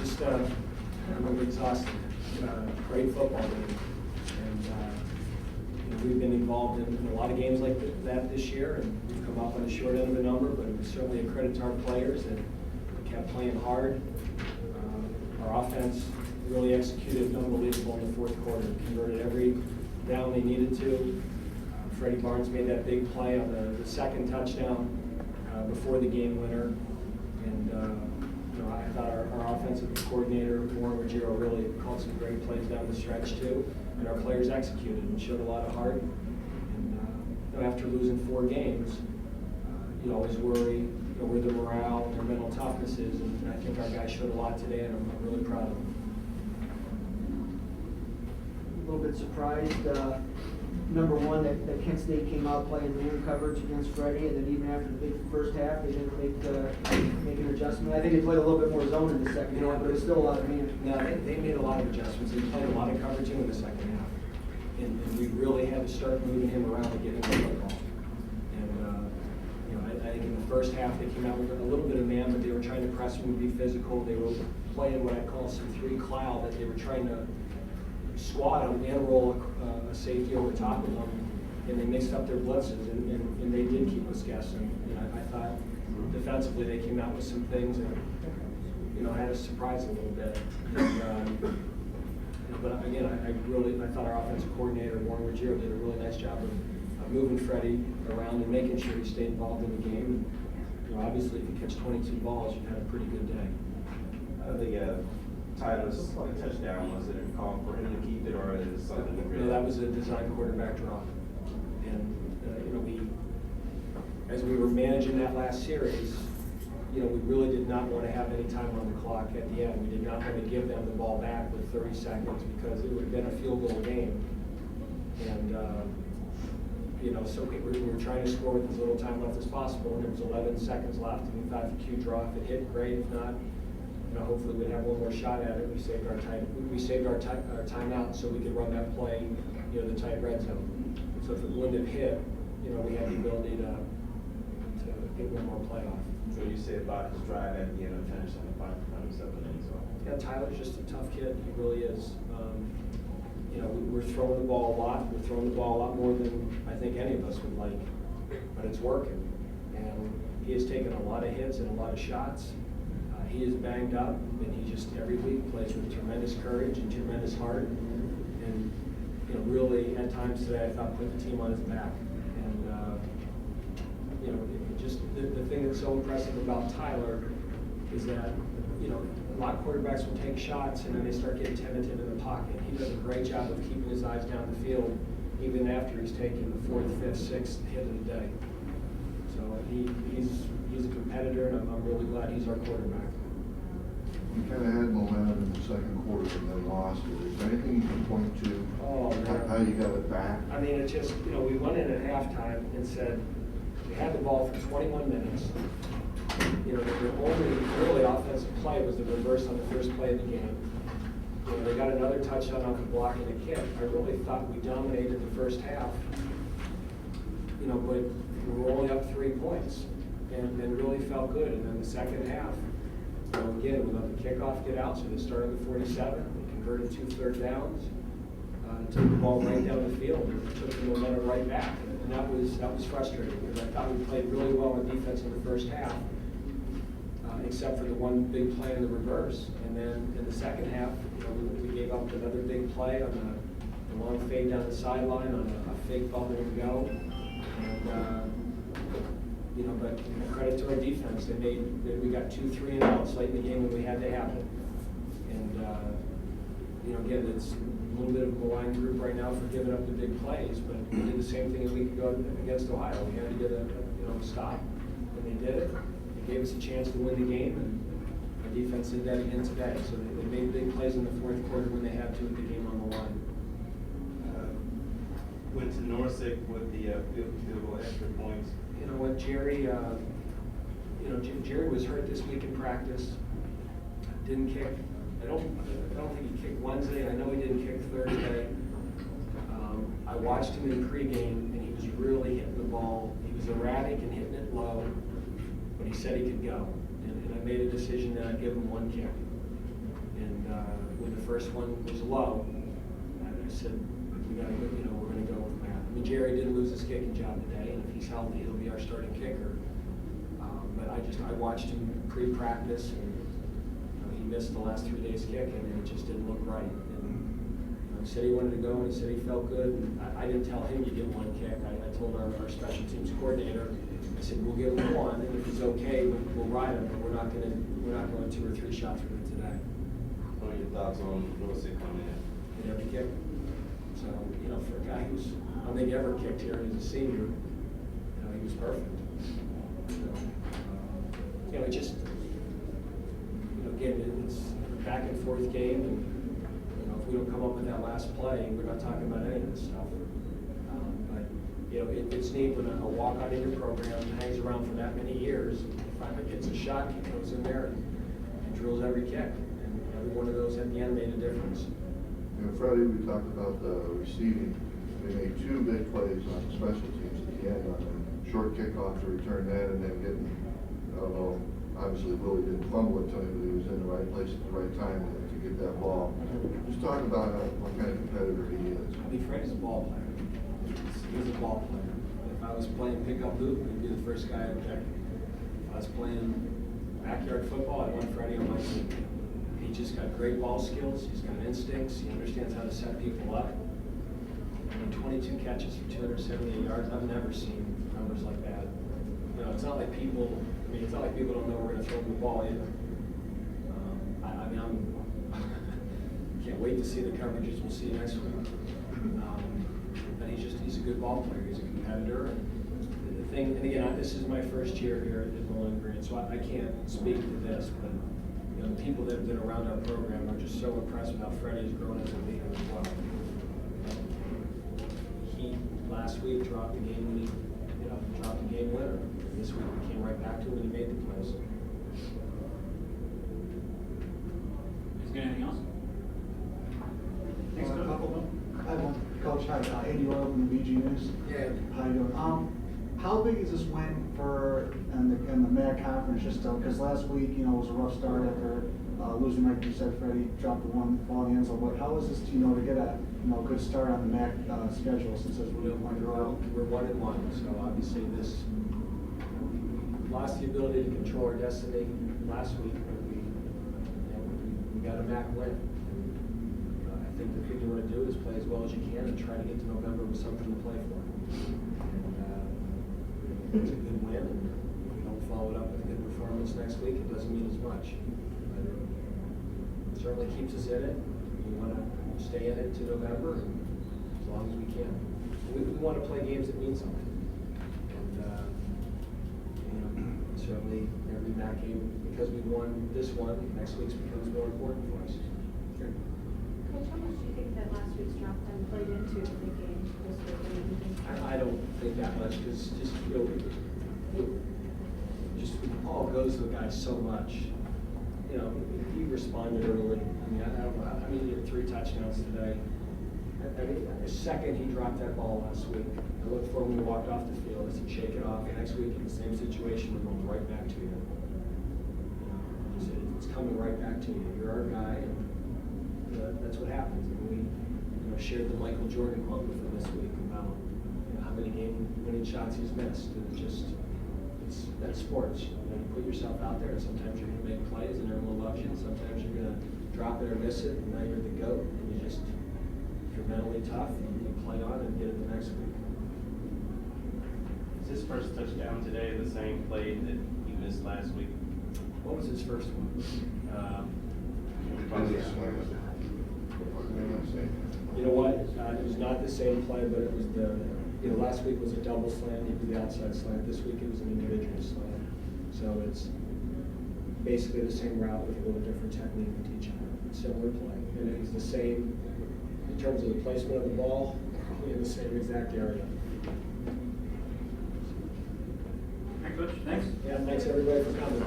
just I'm exhausted. Great football game, and we've been involved in a lot of games like that this year, and we've come up on the short end of the number, but it was certainly a credit to our players that kept playing hard. Our offense really executed unbelievable in the fourth quarter, converted every down they needed to. Freddie Barnes made that big play on the second touchdown before the game winner, and I thought our offensive coordinator, Warren Ruggiero, really called some great plays down the stretch too, and our players executed and showed a lot of heart. And after losing 4 games, you always worry where the morale and their mental toughness is, and I think our guys showed a lot today, and I'm really proud of them. A little bit surprised, number one, that Kent State came out playing man coverage against Freddie, and then even after the big first half, they didn't make an adjustment. I think they played a little bit more zone in the second half, but it was still a lot of man. No, they made a lot of adjustments. They played a lot of coverage in the second half, and we really had to start moving him around to get him the football. And I think in the first half they came out with a little bit of man, but they were trying to press him and be physical. They were playing what I call some 3 cloud, that they were trying to squat him and roll a safety over top of them, and they mixed up their blitzes, and they did keep us guessing. I thought defensively they came out with some things that had us surprised a little bit. But again, I thought our offensive coordinator, Warren Ruggiero, did a really nice job of moving Freddie around and making sure he stayed involved in the game. And, obviously, if you catch 22 balls, you've had a pretty good day. Tyler's touchdown, was it a call for him to keep it, or is it something No, that was a design quarterback draw. And, as we were managing that last series, we really did not want to have any time on the clock at the end. We did not want to give them the ball back with 30 seconds because it would have been a field goal game. And, so we were trying to score with as little time left as possible, and there was 11 seconds left, and we thought if the cue draw, if it hit, great. If not, hopefully we'd have one more shot at it. We saved our timeout so we could run that play, the tight red zone. So if it wouldn't have hit, we had the ability to get one more play off. So you said about his drive at the end of finish on the 5-7 innings. Yeah, Tyler's just a tough kid. He really is. We're throwing the ball a lot. We're throwing the ball a lot more than I think any of us would like, but it's working. And he has taken a lot of hits and a lot of shots. He is banged up, and he just every week plays with tremendous courage and tremendous heart. And really at times today, I thought put the team on his back. And the thing that's so impressive about Tyler is that a lot of quarterbacks will take shots and then they start getting tentative in the pocket. He does a great job of keeping his eyes down the field even after he's taken the 4th, 5th, 6th hit of the day. So he's a competitor, and I'm really glad he's our quarterback. You kind of had momentum in the second quarter and then lost it. Is there anything you can point to how you got it back? I mean, it's just, we went in at halftime and said we had the ball for 21 minutes. The only really offensive play was the reverse on the first play of the game. They got another touchdown off the block and a kick. I really thought we dominated the first half, but we were only up 3 points and really felt good. And then the second half, again, we let the kickoff get out, so they started at 47. They converted 2 third downs, took the ball right down the field, and took the momentum right back. And that was frustrating because I thought we played really well on defense in the first half, except for the one big play in the reverse. And then in the second half, we gave up another big play on a long fade down the sideline on a fake bubble and go. And but credit to our defense, we got 2 3-and-outs late in the game when we had to have it. And again, it's a little bit of a maligned group right now for giving up the big plays, but we did the same thing a week ago against Ohio. We had to get a stop, and they did it. They gave us a chance to win the game, and our defense did that again today. So they made big plays in the fourth quarter when they had to with the game on the line. Went to Norsec with the field goal extra points. You know what, Jerry? Jerry was hurt this week in practice. Didn't kick. I don't think he kicked Wednesday. I know he didn't kick Thursday. I watched him in pregame, and he was really hitting the ball. He was erratic and hitting it low, but he said he could go. And I made a decision that I'd give him 1 kick. And when the first one was low, I said, we're gonna go with Matt. I mean, Jerry didn't lose his kicking job today, and if he's healthy, he'll be our starting kicker. But I watched him pre-practice, and he missed the last 3 days kicking, and it just didn't look right. And he said he wanted to go, and he said he felt good. And I didn't tell him you get one kick. I told our special teams coordinator, I said, we'll give him one, and if he's okay, we'll ride him, but we're not going 2 or 3 shots with him today. What are your thoughts on Wilson coming in? He never kicked. So, for a guy who's, I don't think ever kicked here, and he's a senior, he was perfect. So, it just, again, it's a back and forth game, and, if we don't come up with that last play, we're not talking about any of this stuff. But, it's neat when a walk-on in your program hangs around for that many years, and finally gets a shot, he goes in there and drills every kick. And every one of those at the end made a difference. Freddie, we talked about the receiving. We made 2 big plays on special teams at the end on a short kickoff to return that, and then getting, I don't know, obviously Willie didn't fumble it to him, but he was in the right place at the right time to get that ball. Just talk about what kind of competitor he is. I mean, Freddie's a ball player. He's a ball player. If I was playing pickup hoop, he'd be the first guy I'd pick. If I was playing backyard football, I'd want Freddie on my team. He just got great ball skills. He's got instincts. He understands how to set people up. I mean, 22 catches for 278 yards. I've never seen numbers like that. It's not like people don't know we're going to throw him the ball either. I can't wait to see the coverages we'll see next week. But he's a good ball player. He's a competitor. And the thing, and again, this is my first year here at Bowling Green, so I can't speak to this, but the people that have been around our program are just so impressed with how Freddie has grown as a leader as well. He last week dropped the game when he dropped the game winner. This week we came right back to him and he made the plays. Is there anything else? Thanks, Coach. Hi, Coach. Hi, Andy Oil from the BG News. Yeah. How you doing? How big is this win for in the MAC conference? Just because last week, it was a rough start after losing, like you said, Freddie dropped the one ball in the end zone. But how is this to get a good start on the MAC schedule since it's really going to grow? We're 1-1, so obviously this lost the ability to control our destiny last week, but we got a MAC win. I think the thing you want to do is play as well as you can and try to get to November with something to play for. And it's a good win, and if we don't follow it up with a good performance next week, it doesn't mean as much. But it certainly keeps us in it. We want to stay in it to November as long as we can. We want to play games that mean something. And certainly every MAC game, because we won this one, next week's becomes more important for us. Sure. Coach, how much do you think that last week's drop then played into the game this week? I don't think that much, because Paul goes to the guy so much. He responded early. He had 3 touchdowns today. The second he dropped that ball last week, I looked for him when he walked off the field. I said, shake it off. And next week in the same situation, we're going right back to you. It's coming right back to you. You're our guy, and that's what happens. And we shared the Michael Jordan quote with him this week about how many game-winning shots he's missed. And that's sports. You put yourself out there, and sometimes you're going to make plays, and everyone loves you. And sometimes you're going to drop it or miss it, and now you're the GOAT. And if you're mentally tough, you play on and get it the next week. Is his first touchdown today the same play that he missed last week? What was his first one? You know what? It was not the same play, but it was last week was a double slant. He did the outside slant. This week it was an individual slant. So it's basically the same route with a little different technique with each other. Similar play. And it was the same in terms of the placement of the ball, in the same exact area. All right, Coach. Thanks. Yeah, thanks everybody for coming.